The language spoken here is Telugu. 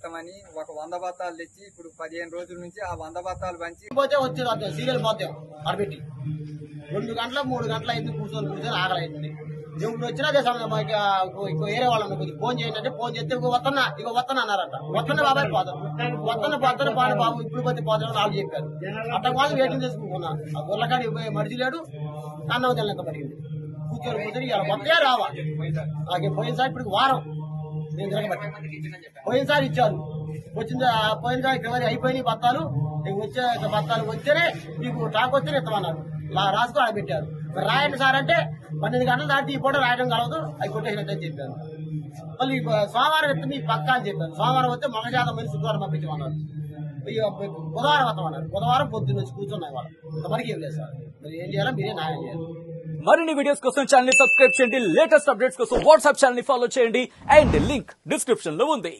చేస్తామని ఒక 100 బత్తాలు తెచ్చి ఇప్పుడు 15 రోజుల నుంచి ఆ 100 బత్తాలు పంచి పోతే వచ్చేది సీరియల్ పోతే అడబెట్టి 2 గంటల 3 గంటల ఎందుకు కూర్చొని ఆగలైంది. ఇప్పుడు వచ్చినా అదే సమయం వేరే వాళ్ళని కొద్దిగా ఫోన్ చేయండి అంటే ఫోన్ చేస్తే ఇగో వత్తన అన్నారట. వత్తనే బాబాయ్ పోతాను వత్తన బాగా బాబు ఇప్పుడు పోతే పోతాను వాళ్ళు చెప్పారు. అట్లా కాదు వెయిటింగ్ చేసుకుంటున్నా. ఆ గుర్రకాడి మడిచి లేడు అన్నం తెల్లక పడిగింది కూర్చొని ఇలా వస్తే రావా అలాగే పోయినసారి ఇప్పుడు వారం నేను తిరగబట్టి పోయినసారి ఇచ్చారు. పోయినసారి చివరి అయిపోయినాయి బత్తాలు వచ్చే బత్తాలు వచ్చేనే మీకు టాక్ వస్తేనే ఎత్తమన్నారు. రాసుకు ఆడబెట్టారు. రాయండి సార్ అంటే 12 గంటలు దాటి ఈ పూట రాయడం కలవదు అవి కొట్టేసినట్టు చెప్పారు. మళ్ళీ సోమవారం ఎత్తే మీకు పక్కా అని చెప్పారు. సోమవారం వస్తే మగజాతం మళ్ళీ శుక్రవారం పంపించమన్నారు. బుధవారం వస్తామన్నారు. బుధవారం పొద్దున్న వచ్చి కూర్చున్నాయి వాళ్ళు. ఇంతవరకు ఏం లేదు సార్. మరి ఏం చేయాలో మీరే న్యాయం చేయాలి. మరిన్ని వీడియోస్ కోసం ఛానల్ ని సబ్స్క్రైబ్ చేయండి. లేటెస్ట్ అప్డేట్స్ కోసం వాట్సాప్ ఛానల్ ని ఫాలో చేయండి. అండ్ లింక్ డిస్క్రిప్షన్ లో ఉంది.